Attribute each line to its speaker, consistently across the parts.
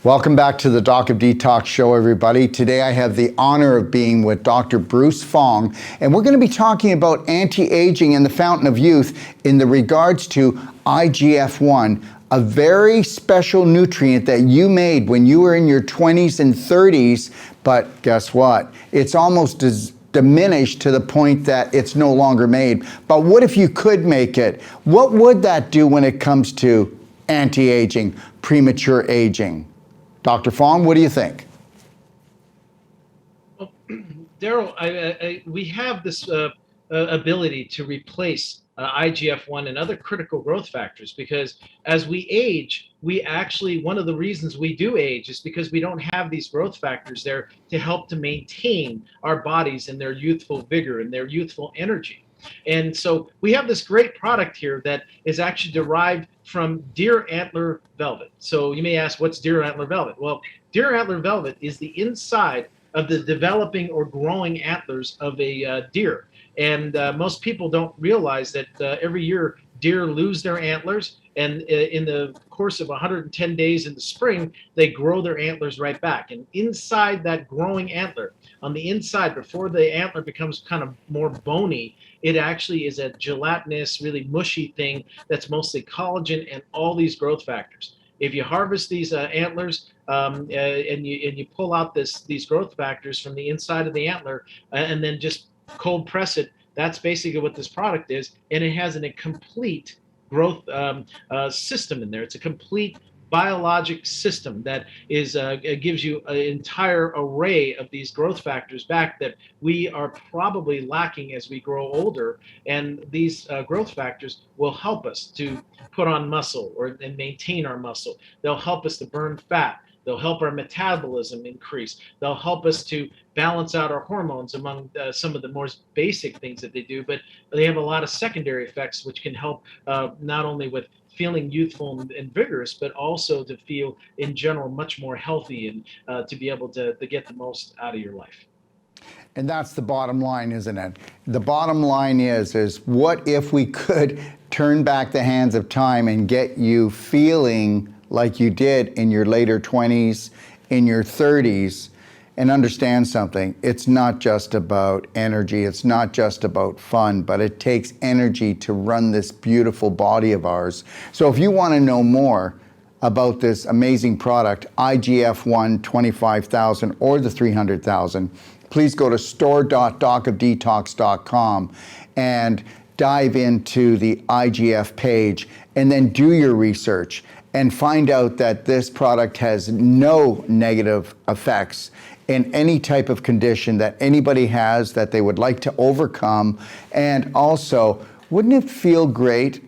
Speaker 1: Welcome back to the Doc of Detox show, everybody. Today I have the honor of being with Dr. Bruce Fong, and we're going to be talking about anti-aging and the fountain of youth in the regards to IGF-1, a very special nutrient that you made when you were in your 20s and 30s, but guess what? It's almost as diminished to the point that it's no longer made. But what if you could make it? What would that do when it comes to anti-aging, premature aging? Dr. Fong, what do you think?
Speaker 2: Well, Daryl, we have this ability to replace IGF-1 and other critical growth factors because as we age, one of the reasons we do age is because we don't have these growth factors there to help to maintain our bodies and their youthful vigor and their youthful energy. And so we have this great product here that is actually derived from deer antler velvet. So you may ask, what's deer antler velvet? Well, deer antler velvet is the inside of the developing or growing antlers of a deer. And most people don't realize that every year deer lose their antlers, and in the course of 110 days in the spring, they grow their antlers right back. And inside that growing antler, on the inside, before the antler becomes kind of more bony, it actually is a gelatinous, really mushy thing that's mostly collagen and all these growth factors. If you harvest these antlers and you pull out these growth factors from the inside of the antler and then just cold press it, that's basically what this product is, and it has a complete growth system in there. It's a complete biologic system that gives you an entire array of these growth factors back that we are probably lacking as we grow older. And these growth factors will help us to put on muscle and maintain our muscle. They'll help us to burn fat. They'll help our metabolism increase. They'll help us to balance out our hormones, among some of the more basic things that they do, but they have a lot of secondary effects which can help not only with feeling youthful and vigorous, but also to feel in general much more healthy and to be able to get the most out of your life.
Speaker 1: And that's the bottom line, isn't it? The bottom line is what if we could turn back the hands of time and get you feeling like you did in your later 20s, in your 30s, and understand something. It's not just about energy, it's not just about fun, but it takes energy to run this beautiful body of ours. So if you want to know more about this amazing product, IGF-1 25,000 or the 300,000, please go to store.docofdetox.com and dive into the IGF page and then do your research and find out that this product has no negative effects in any type of condition that anybody has that they would like to overcome. And also, wouldn't it feel great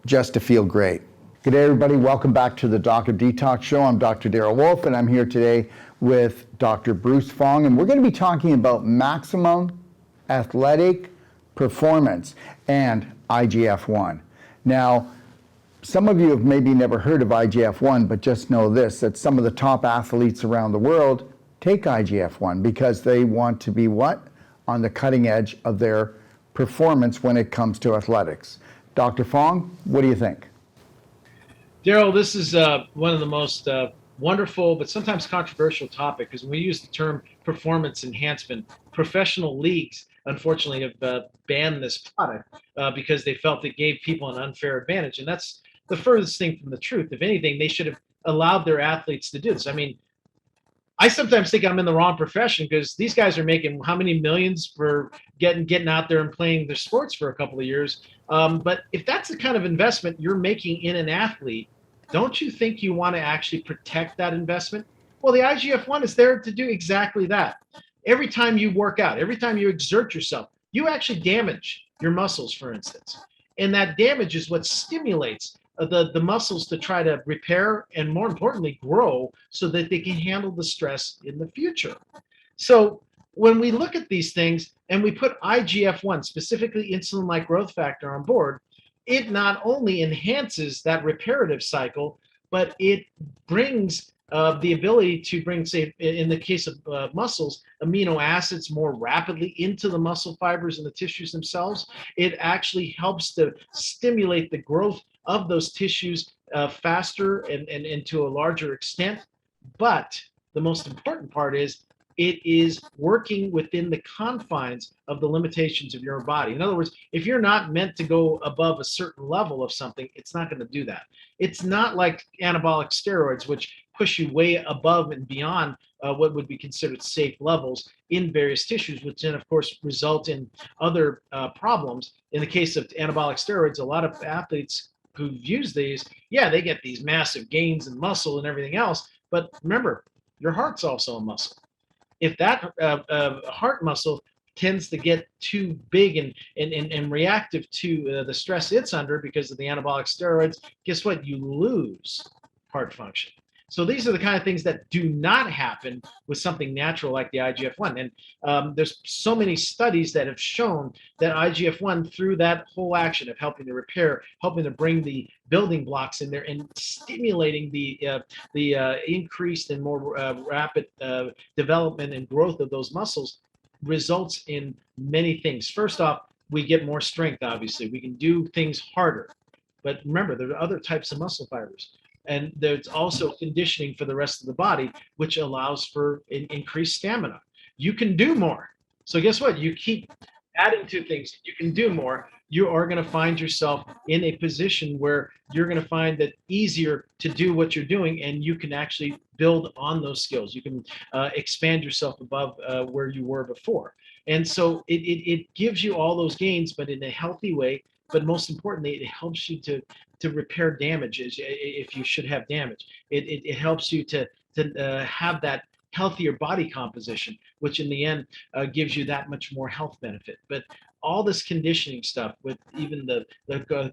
Speaker 1: just to feel great? Good day, everybody. Welcome back to the Doc of Detox show. I'm Dr. Daryl Wolfe, and I'm here today with Dr. Bruce Fong, and we're going to be talking about maximum athletic performance and IGF-1. Now, some of you have maybe never heard of IGF-1, but just know this, that some of the top athletes around the world take IGF-1 because they want to be what? On the cutting edge of their performance when it comes to athletics. Dr. Fong, what do you think?
Speaker 2: Daryl, this is one of the most wonderful but sometimes controversial topics, because when we use the term performance enhancement, professional leagues unfortunately have banned this product because they felt it gave people an unfair advantage. And that's the furthest thing from the truth. If anything, they should have allowed their athletes to do this. I mean, I sometimes think I'm in the wrong profession because these guys are making how many millions for getting out there and playing their sports for a couple of years. But if that's the kind of investment you're making in an athlete, don't you think you want to actually protect that investment? Well, the IGF-1 is there to do exactly that. Every time you work out, every time you exert yourself, you actually damage your muscles, for instance. And that damage is what stimulates the muscles to try to repair and, more importantly, grow so that they can handle the stress in the future. So when we look at these things and we put IGF-1, specifically insulin-like growth factor, on board, it not only enhances that reparative cycle, but it brings the ability to bring, say, in the case of muscles, amino acids more rapidly into the muscle fibers and the tissues themselves. It actually helps to stimulate the growth of those tissues faster and to a larger extent. But the most important part is it is working within the confines of the limitations of your body. In other words, if you're not meant to go above a certain level of something, it's not going to do that. It's not like anabolic steroids, which push you way above and beyond what would be considered safe levels in various tissues, which then, of course, result in other problems. In the case of anabolic steroids, a lot of athletes who've used these, yeah, they get these massive gains in muscle and everything else. But remember, your heart's also a muscle. If that heart muscle tends to get too big and reactive to the stress it's under because of the anabolic steroids, guess what? You lose heart function. So these are the kind of things that do not happen with something natural like the IGF-1. And there's so many studies that have shown that IGF-1, through that whole action of helping to repair, helping to bring the building blocks in there, and stimulating the increased and more rapid development and growth of those muscles, results in many things. First off, we get more strength, obviously. We can do things harder. But remember, there are other types of muscle fibers. And there's also conditioning for the rest of the body, which allows for increased stamina. You can do more. So guess what? You keep adding to things, you can do more. You are going to find yourself in a position where you're going to find it easier to do what you're doing, and you can actually build on those skills. You can expand yourself above where you were before. And so it gives you all those gains, but in a healthy way. But most importantly, it helps you to repair damages if you should have damage. It helps you to have that healthier body composition, which in the end gives you that much more health benefit. But all this conditioning stuff with even the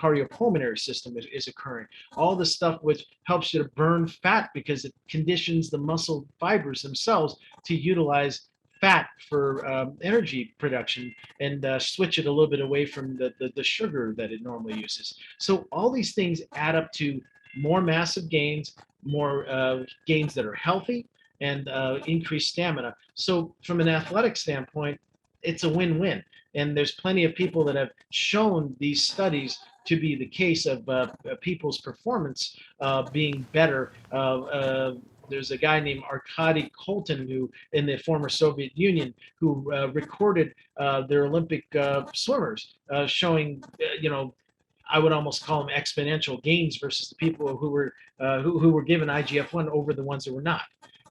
Speaker 2: cardiopulmonary system is occurring. All this stuff which helps you to burn fat because it conditions the muscle fibers themselves to utilize fat for energy production and switch it a little bit away from the sugar that it normally uses. So all these things add up to more massive gains, more gains that are healthy, and increased stamina. So from an athletic standpoint, it's a win-win. And there's plenty of people that have shown these studies to be the case of people's performance being better. There's a guy named Arkady Koltin, who in the former Soviet Union, who recorded their Olympic swimmers, showing, I would almost call them exponential gains versus the people who were given IGF-1 over the ones that were not.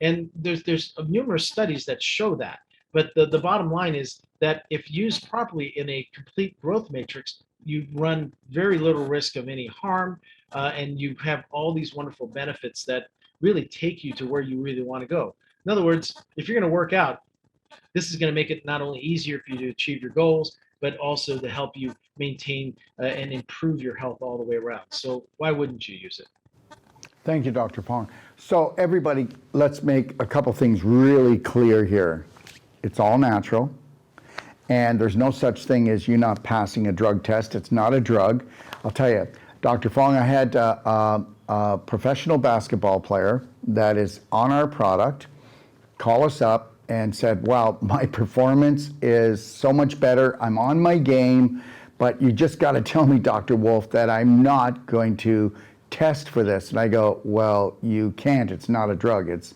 Speaker 2: And there's numerous studies that show that. But the bottom line is that if used properly in a complete growth matrix, you run very little risk of any harm, and you have all these wonderful benefits that really take you to where you really want to go. In other words, if you're going to work out, this is going to make it not only easier for you to achieve your goals, but also to help you maintain and improve your health all the way around. So why wouldn't you use it?
Speaker 1: Thank you, Dr. Pong. So everybody, let's make a couple things really clear here. It's all natural, and there's no such thing as you not passing a drug test. It's not a drug. I'll tell you, Dr. Fong, I had a professional basketball player that is on our product call us up and said, wow, my performance is so much better. I'm on my game, but you just got to tell me, Dr. Wolfe, that I'm not going to test for this. And I go, well, you can't. It's not a drug. It's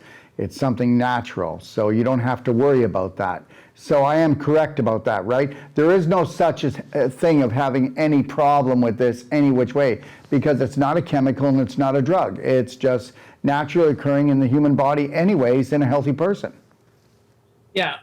Speaker 1: something natural. So you don't have to worry about that. So I am correct about that, right? There is no such a thing of having any problem with this any which way, because it's not a chemical and it's not a drug. It's just naturally occurring in the human body anyways in a healthy person.
Speaker 2: Yeah.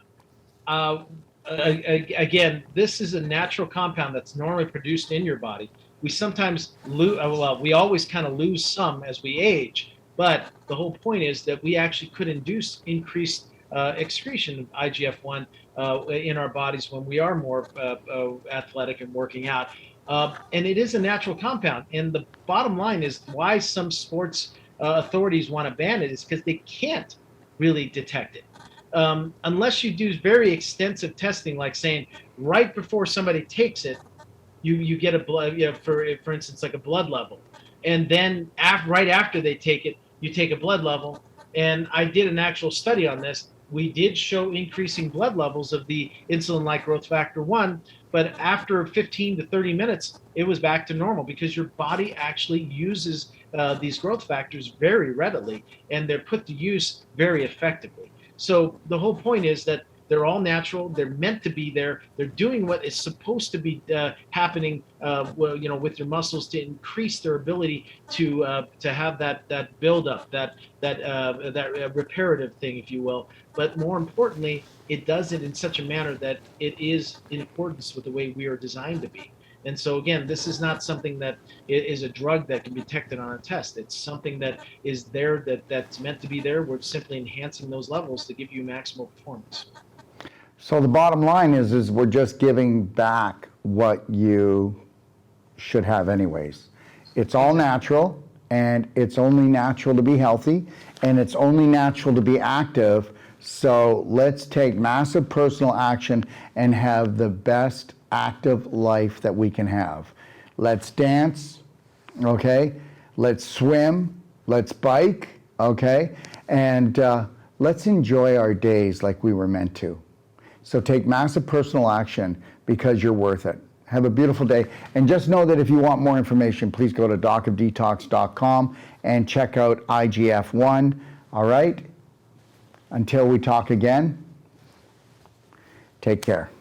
Speaker 2: Again, this is a natural compound that's normally produced in your body. We sometimes lose, well, we always kind of lose some as we age, but the whole point is that we actually could induce increased excretion of IGF-1 in our bodies when we are more athletic and working out. And it is a natural compound. And the bottom line is why some sports authorities want to ban it is because they can't really detect it. Unless you do very extensive testing, like saying right before somebody takes it, you get a blood, for instance, like a blood level. And then right after they take it, you take a blood level. And I did an actual study on this. We did show increasing blood levels of the insulin-like growth factor 1, but after 15 to 30 minutes, it was back to normal because your body actually uses these growth factors very readily, and they're put to use very effectively. So the whole point is that they're all natural. They're meant to be there. They're doing what is supposed to be happening, with your muscles to increase their ability to have that buildup, that reparative thing, if you will. But more importantly, it does it in such a manner that it is in accordance with the way we are designed to be. And so again, this is not something that is a drug that can be detected on a test. It's something that is there, that's meant to be there. We're simply enhancing those levels to give you maximal performance.
Speaker 1: So the bottom line is we're just giving back what you should have anyways. It's all natural, and it's only natural to be healthy, and it's only natural to be active. So let's take massive personal action and have the best active life that we can have. Let's dance, okay? Let's swim, let's bike, okay? And let's enjoy our days like we were meant to. So take massive personal action because you're worth it. Have a beautiful day. And just know that if you want more information, please go to docofdetox.com and check out IGF-1. All right? Until we talk again, take care.